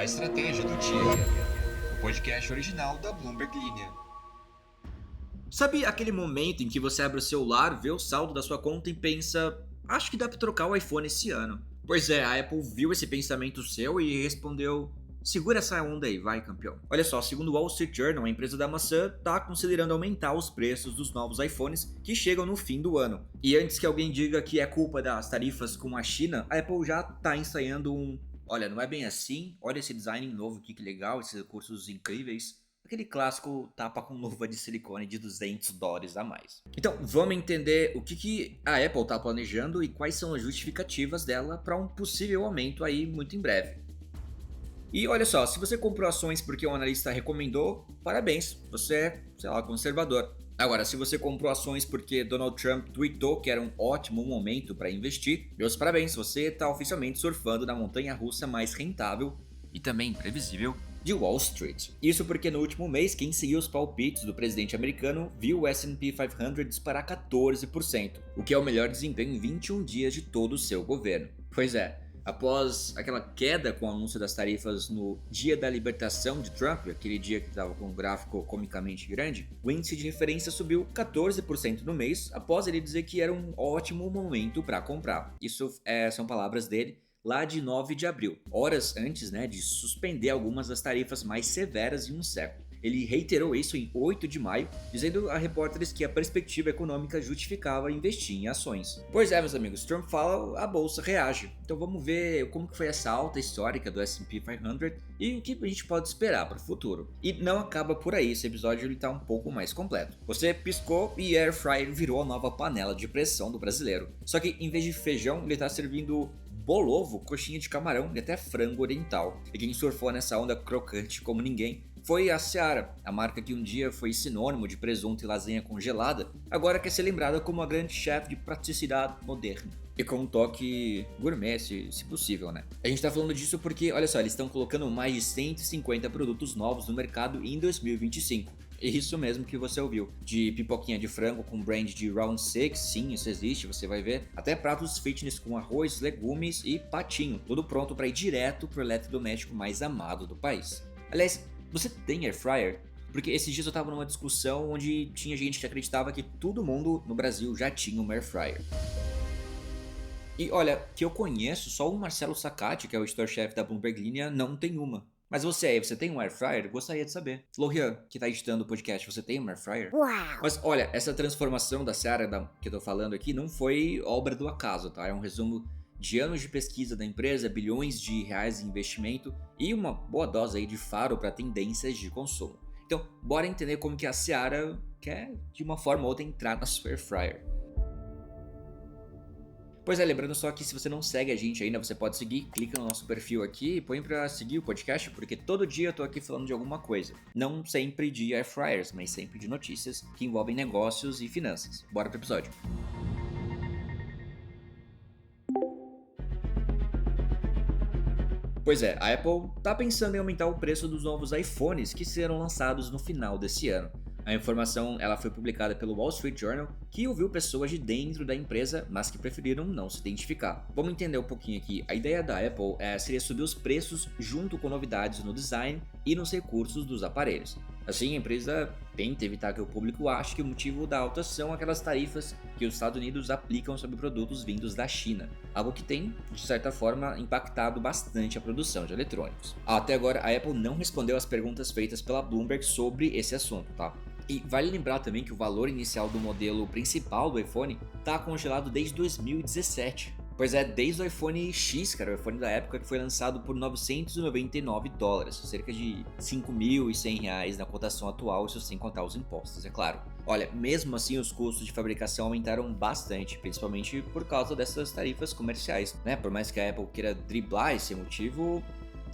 estratégia do dia, o podcast original da Bloomberg Linha. Sabe aquele momento em que você abre o celular, vê o saldo da sua conta e pensa: acho que dá pra trocar o iPhone esse ano? Pois é, a Apple viu esse pensamento seu e respondeu: segura essa onda aí, vai campeão. Olha só, segundo o Wall Street Journal, a empresa da maçã tá considerando aumentar os preços dos novos iPhones que chegam no fim do ano. E antes que alguém diga que é culpa das tarifas com a China, a Apple já tá ensaiando olha, não é bem assim, olha esse design novo aqui, que legal, esses recursos incríveis. Aquele clássico tapa com luva de silicone de $200 a mais. Então, vamos entender o que a Apple está planejando e quais são as justificativas dela para um possível aumento aí muito em breve. E olha só, se você comprou ações porque um analista recomendou, parabéns, você é, sei lá, conservador. Agora, se você comprou ações porque Donald Trump tweetou que era um ótimo momento para investir, meus parabéns, você está oficialmente surfando na montanha-russa mais rentável e também previsível de Wall Street. Isso porque no último mês, quem seguiu os palpites do presidente americano viu o S&P 500 disparar 14%, o que é o melhor desempenho em 21 dias de todo o seu governo. Pois é, após aquela queda com o anúncio das tarifas no dia da libertação de Trump, aquele dia que estava com um gráfico comicamente grande, o índice de referência subiu 14% no mês após ele dizer que era um ótimo momento para comprar. Isso são palavras dele lá de 9 de abril, horas antes de suspender algumas das tarifas mais severas em um século. Ele reiterou isso em 8 de maio, dizendo a repórteres que a perspectiva econômica justificava investir em ações. Pois é, meus amigos, Trump fala, a bolsa reage. Então vamos ver como que foi essa alta histórica do S&P 500 e o que a gente pode esperar para o futuro. E não acaba por aí, esse episódio está um pouco mais completo. Você piscou e Air Fryer virou a nova panela de pressão do brasileiro. Só que em vez de feijão, ele está servindo bolovo, coxinha de camarão e até frango oriental. E quem surfou nessa onda crocante como ninguém foi a Seara, a marca que um dia foi sinônimo de presunto e lasanha congelada, agora quer ser lembrada como a grande chefe de praticidade moderna. E com um toque gourmet, se possível, né? A gente tá falando disso porque, olha só, eles estão colocando mais de 150 produtos novos no mercado em 2025. Isso mesmo que você ouviu, de pipoquinha de frango com brand de Round 6, sim, isso existe, você vai ver, até pratos fitness com arroz, legumes e patinho, tudo pronto para ir direto pro eletrodoméstico mais amado do país. Aliás, você tem air fryer? Porque esses dias eu tava numa discussão onde tinha gente que acreditava que todo mundo no Brasil já tinha um air fryer. E olha, que eu conheço, só o Marcelo Sacati, que é o editor-chefe da Bloomberg Linha, não tem uma. Mas você tem um air fryer? Gostaria de saber. Florian, que tá editando o podcast, você tem um air fryer? Uau! Mas olha, essa transformação da Seara que eu tô falando aqui não foi obra do acaso, tá? É um resumo de anos de pesquisa da empresa, bilhões de reais em investimento e uma boa dose aí de faro para tendências de consumo. Então, bora entender como que a Seara quer, de uma forma ou outra, entrar na sua air fryer. Pois é, lembrando só que se você não segue a gente ainda, você pode seguir, clica no nosso perfil aqui e põe pra seguir o podcast, porque todo dia eu tô aqui falando de alguma coisa. Não sempre de air fryers, mas sempre de notícias que envolvem negócios e finanças. Bora pro episódio. Pois é, a Apple tá pensando em aumentar o preço dos novos iPhones que serão lançados no final desse ano. A informação ela foi publicada pelo Wall Street Journal, que ouviu pessoas de dentro da empresa, mas que preferiram não se identificar. Vamos entender um pouquinho aqui. A ideia da Apple seria subir os preços junto com novidades no design e nos recursos dos aparelhos. Assim, a empresa tenta evitar que o público ache que o motivo da alta são aquelas tarifas que os Estados Unidos aplicam sobre produtos vindos da China, algo que tem, de certa forma, impactado bastante a produção de eletrônicos. Até agora, a Apple não respondeu às perguntas feitas pela Bloomberg sobre esse assunto, tá? E vale lembrar também que o valor inicial do modelo principal do iPhone está congelado desde 2017. Pois é, desde o iPhone X, cara, o iPhone da época que foi lançado por $999, cerca de R$5.100 na cotação atual, isso sem contar os impostos, é claro. Olha, mesmo assim os custos de fabricação aumentaram bastante, principalmente por causa dessas tarifas comerciais, né? Por mais que a Apple queira driblar esse motivo,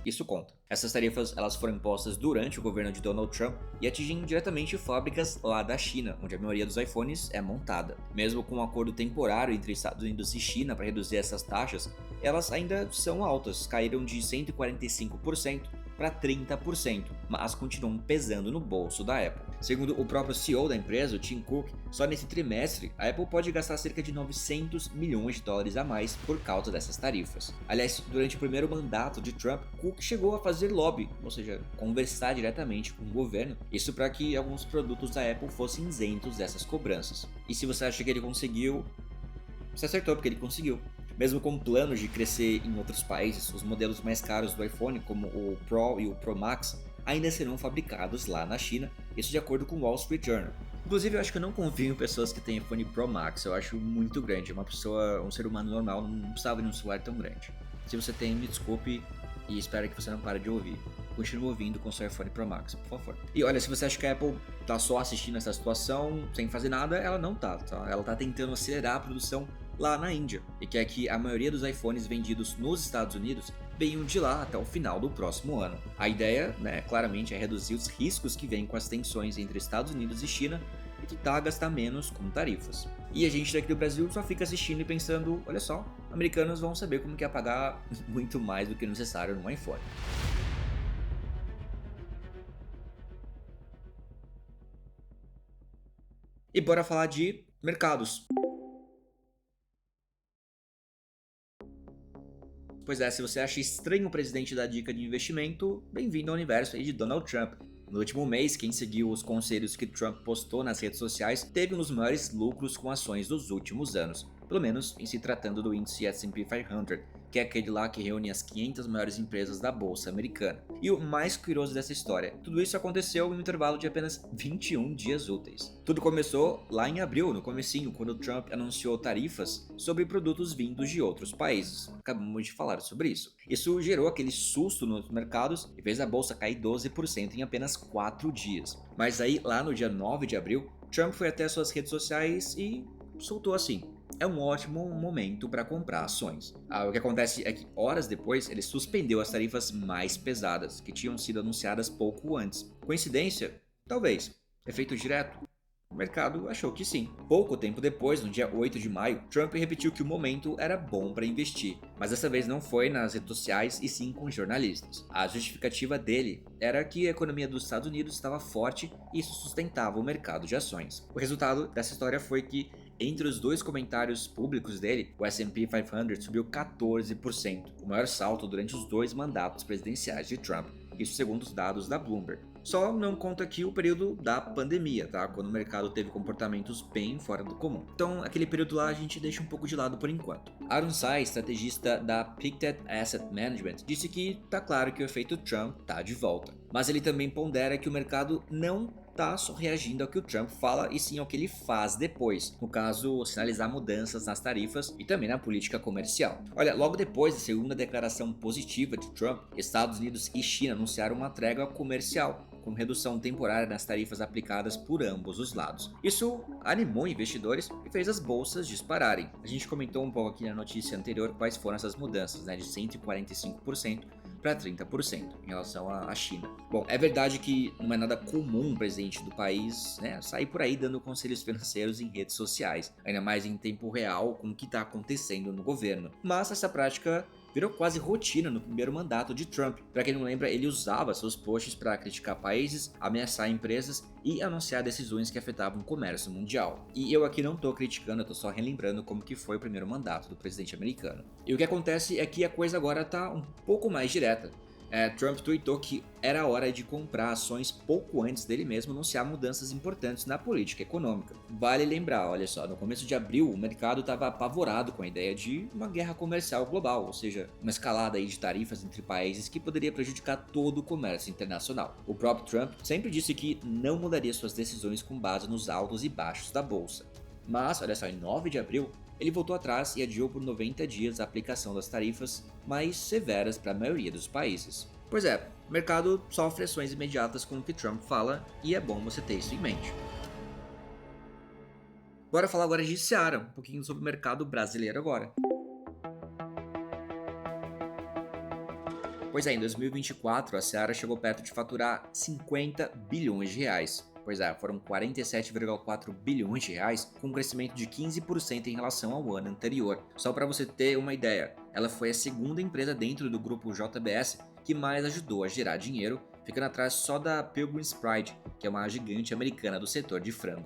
isso conta. Essas tarifas elas foram impostas durante o governo de Donald Trump e atingem diretamente fábricas lá da China, onde a maioria dos iPhones é montada. Mesmo com um acordo temporário entre Estados Unidos e China para reduzir essas taxas, elas ainda são altas, caíram de 145% para 30%, mas continuam pesando no bolso da Apple. Segundo o próprio CEO da empresa, o Tim Cook, só nesse trimestre a Apple pode gastar cerca de $900 milhões a mais por causa dessas tarifas. Aliás, durante o primeiro mandato de Trump, Cook chegou a fazer fazer lobby, ou seja, conversar diretamente com o governo, isso para que alguns produtos da Apple fossem isentos dessas cobranças. E se você acha que ele conseguiu, você acertou, porque ele conseguiu. Mesmo com planos de crescer em outros países, os modelos mais caros do iPhone, como o Pro e o Pro Max, ainda serão fabricados lá na China, isso de acordo com o Wall Street Journal. Inclusive, eu acho que eu não confio em pessoas que têm iPhone Pro Max, eu acho muito grande. Um ser humano normal não precisava de um celular tão grande. Se você tem, me desculpe e espero que você não pare de ouvir. Continue ouvindo com seu iPhone Pro Max, por favor. E olha, se você acha que a Apple tá só assistindo essa situação sem fazer nada, ela não tá. Ela tá tentando acelerar a produção lá na Índia e quer que a maioria dos iPhones vendidos nos Estados Unidos venham de lá até o final do próximo ano. A ideia, claramente, é reduzir os riscos que vêm com as tensões entre Estados Unidos e China e tentar gastar menos com tarifas. E a gente daqui do Brasil só fica assistindo e pensando, olha só, americanos vão saber como que é pagar muito mais do que necessário num iPhone. E bora falar de mercados. Pois é, se você acha estranho o presidente dar dica de investimento, bem-vindo ao universo aí de Donald Trump. No último mês, quem seguiu os conselhos que Trump postou nas redes sociais teve um dos maiores lucros com ações dos últimos anos, pelo menos em se tratando do índice S&P 500, que é aquele lá que reúne as 500 maiores empresas da bolsa americana. E o mais curioso dessa história, tudo isso aconteceu em um intervalo de apenas 21 dias úteis. Tudo começou lá em abril, no comecinho, quando Trump anunciou tarifas sobre produtos vindos de outros países. Acabamos de falar sobre isso. Isso gerou aquele susto nos mercados e fez a bolsa cair 12% em apenas 4 dias. Mas aí, lá no dia 9 de abril, Trump foi até suas redes sociais e soltou assim: é um ótimo momento para comprar ações. O que acontece é que horas depois ele suspendeu as tarifas mais pesadas, que tinham sido anunciadas pouco antes. Coincidência? Talvez. Efeito direto? O mercado achou que sim. Pouco tempo depois, no dia 8 de maio, Trump repetiu que o momento era bom para investir, mas dessa vez não foi nas redes sociais e sim com jornalistas. A justificativa dele era que a economia dos Estados Unidos estava forte e isso sustentava o mercado de ações. O resultado dessa história foi que, entre os dois comentários públicos dele, o S&P 500 subiu 14%, o maior salto durante os dois mandatos presidenciais de Trump, isso segundo os dados da Bloomberg. Só não conta aqui o período da pandemia, tá? Quando o mercado teve comportamentos bem fora do comum. Então, aquele período lá a gente deixa um pouco de lado por enquanto. Aaron Sai, estrategista da Pictet Asset Management, disse que tá claro que o efeito Trump tá de volta. Mas ele também pondera que o mercado não tá só reagindo ao que o Trump fala e sim ao que ele faz depois, no caso, sinalizar mudanças nas tarifas e também na política comercial. Olha, logo depois da segunda declaração positiva de Trump, Estados Unidos e China anunciaram uma trégua comercial, com redução temporária nas tarifas aplicadas por ambos os lados. Isso animou investidores e fez as bolsas dispararem. A gente comentou um pouco aqui na notícia anterior quais foram essas mudanças, de 145% para 30% em relação à China. Bom, é verdade que não é nada comum o presidente do país sair por aí dando conselhos financeiros em redes sociais, ainda mais em tempo real com o que está acontecendo no governo. Mas essa prática virou quase rotina no primeiro mandato de Trump. Para quem não lembra, ele usava seus posts para criticar países, ameaçar empresas e anunciar decisões que afetavam o comércio mundial. E eu aqui não tô criticando, eu tô só relembrando como que foi o primeiro mandato do presidente americano. E o que acontece é que a coisa agora tá um pouco mais direta. Trump tweetou que era hora de comprar ações pouco antes dele mesmo anunciar mudanças importantes na política econômica. Vale lembrar, olha só, no começo de abril o mercado estava apavorado com a ideia de uma guerra comercial global, ou seja, uma escalada aí de tarifas entre países que poderia prejudicar todo o comércio internacional. O próprio Trump sempre disse que não mudaria suas decisões com base nos altos e baixos da bolsa. Mas, olha só, em 9 de abril, ele voltou atrás e adiou por 90 dias a aplicação das tarifas mais severas para a maioria dos países. Pois é, o mercado sofre ações imediatas com o que Trump fala e é bom você ter isso em mente. Bora falar agora de Seara, um pouquinho sobre o mercado brasileiro agora. Pois é, em 2024 a Seara chegou perto de faturar 50 bilhões de reais. Pois é, foram 47,4 bilhões de reais, com um crescimento de 15% em relação ao ano anterior. Só para você ter uma ideia, ela foi a segunda empresa dentro do grupo JBS que mais ajudou a gerar dinheiro, ficando atrás só da Pilgrim's Pride, que é uma gigante americana do setor de frango.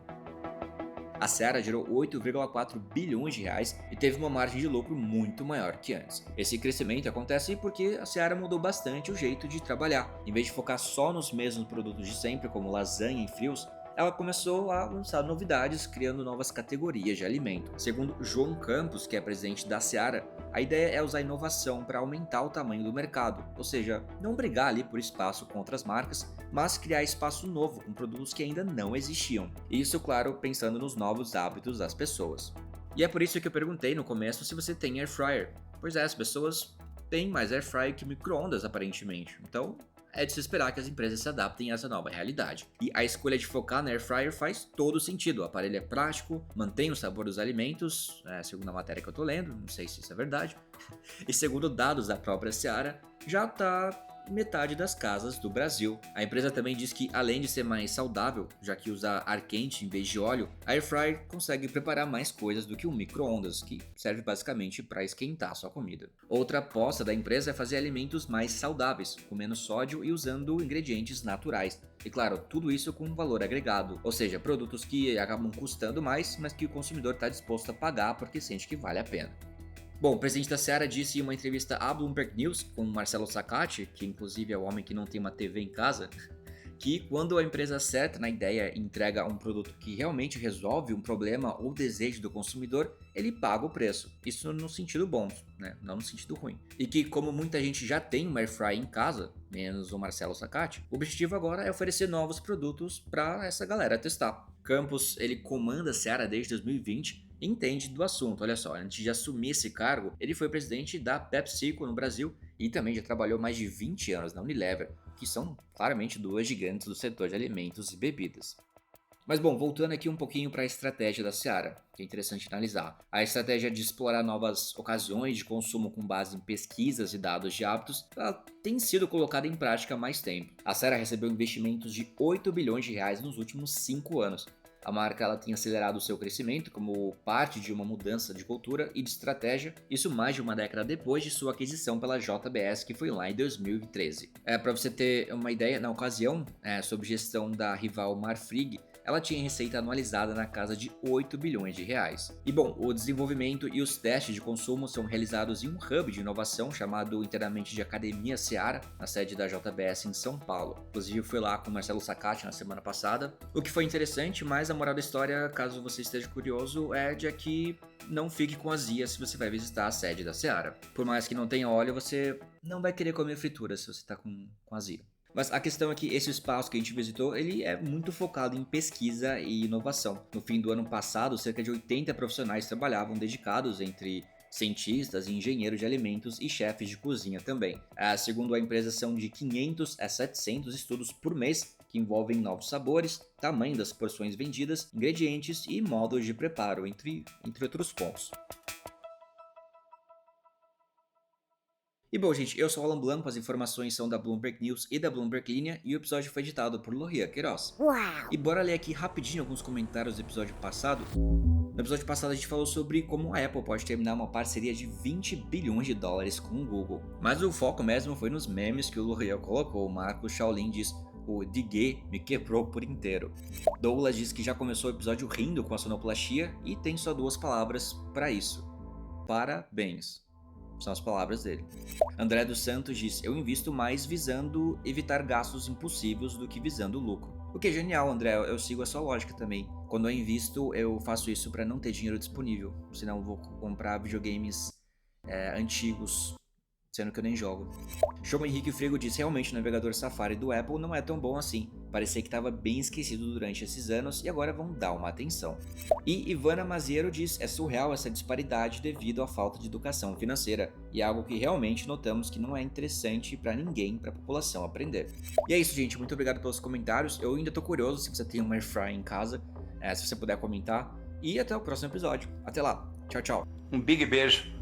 A Seara gerou 8,4 bilhões de reais e teve uma margem de lucro muito maior que antes. Esse crescimento acontece porque a Seara mudou bastante o jeito de trabalhar. Em vez de focar só nos mesmos produtos de sempre, como lasanha e frios, ela começou a lançar novidades, criando novas categorias de alimento. Segundo João Campos, que é presidente da Seara, a ideia é usar inovação para aumentar o tamanho do mercado, ou seja, não brigar ali por espaço com outras marcas, mas criar espaço novo com produtos que ainda não existiam. Isso, claro, pensando nos novos hábitos das pessoas. E é por isso que eu perguntei no começo se você tem air fryer. Pois é, as pessoas têm mais air fryer que micro-ondas aparentemente, então é de se esperar que as empresas se adaptem a essa nova realidade. E a escolha de focar na Air Fryer faz todo sentido. O aparelho é prático, mantém o sabor dos alimentos, segundo a matéria que eu tô lendo, não sei se isso é verdade. E segundo dados da própria Seara, já tá em metade das casas do Brasil. A empresa também diz que, além de ser mais saudável, já que usa ar quente em vez de óleo, a Air Fryer consegue preparar mais coisas do que um micro-ondas, que serve basicamente para esquentar sua comida. Outra aposta da empresa é fazer alimentos mais saudáveis, com menos sódio e usando ingredientes naturais. E claro, tudo isso com um valor agregado, ou seja, produtos que acabam custando mais, mas que o consumidor está disposto a pagar porque sente que vale a pena. Bom, o presidente da Seara disse em uma entrevista à Bloomberg News com Marcelo Sacati, que inclusive é o homem que não tem uma TV em casa, que quando a empresa acerta na ideia e entrega um produto que realmente resolve um problema ou desejo do consumidor, ele paga o preço. Isso no sentido bom, né? Não no sentido ruim. E que como muita gente já tem um air fryer em casa, menos o Marcelo Sacati, o objetivo agora é oferecer novos produtos para essa galera testar. Campos, ele comanda a Seara desde 2020, entende do assunto. Olha só, antes de assumir esse cargo, ele foi presidente da PepsiCo no Brasil e também já trabalhou mais de 20 anos na Unilever, que são claramente duas gigantes do setor de alimentos e bebidas. Mas bom, voltando aqui um pouquinho para a estratégia da Seara, que é interessante analisar. A estratégia de explorar novas ocasiões de consumo com base em pesquisas e dados de hábitos, ela tem sido colocada em prática há mais tempo. A Seara recebeu investimentos de 8 bilhões de reais nos últimos 5 anos. A marca ela tem acelerado o seu crescimento como parte de uma mudança de cultura e de estratégia, isso mais de uma década depois de sua aquisição pela JBS, que foi lá em 2013. Para você ter uma ideia, na ocasião, sob gestão da rival Marfrig, ela tinha receita anualizada na casa de 8 bilhões de reais. E bom, o desenvolvimento e os testes de consumo são realizados em um hub de inovação chamado internamente de Academia Seara, na sede da JBS em São Paulo. Inclusive eu fui lá com o Marcelo Sacati na semana passada, o que foi interessante, mas a moral da história, caso você esteja curioso, é de que não fique com azia se você vai visitar a sede da Seara. Por mais que não tenha óleo, você não vai querer comer fritura se você está com azia. Mas a questão é que esse espaço que a gente visitou, ele é muito focado em pesquisa e inovação. No fim do ano passado, cerca de 80 profissionais trabalhavam dedicados entre cientistas e engenheiros de alimentos e chefes de cozinha também. Segundo a empresa, são de 500 a 700 estudos por mês que envolvem novos sabores, tamanho das porções vendidas, ingredientes e modos de preparo, entre outros pontos. E bom, gente, eu sou o Alan Blanco, as informações são da Bloomberg News e da Bloomberg Linha, e o episódio foi editado por Lohia Queiroz. Uau! E bora ler aqui rapidinho alguns comentários do episódio passado. No episódio passado a gente falou sobre como a Apple pode terminar uma parceria de 20 bilhões de dólares com o Google. Mas o foco mesmo foi nos memes que o Lohia colocou. O Marcos Shaolin diz: o Digue me quebrou por inteiro. Douglas diz que já começou o episódio rindo com a sonoplastia e tem só 2 palavras para isso: parabéns. São as palavras dele. André dos Santos diz: eu invisto mais visando evitar gastos impulsivos do que visando lucro. O que é genial, André, eu sigo a sua lógica também. Quando eu invisto, eu faço isso para não ter dinheiro disponível, senão eu vou comprar videogames antigos, sendo que eu nem jogo. Show Henrique Frigo diz: realmente o navegador Safari do Apple não é tão bom assim. Parecia que estava bem esquecido durante esses anos e agora vão dar uma atenção. E Ivana Maziero diz: é surreal essa disparidade devido à falta de educação financeira e é algo que realmente notamos que não é interessante para ninguém, para a população aprender. E é isso, gente, muito obrigado pelos comentários. Eu ainda tô curioso se você tem um air fryer em casa, se você puder comentar, e até o próximo episódio. Até lá, tchau, tchau. Um big beijo.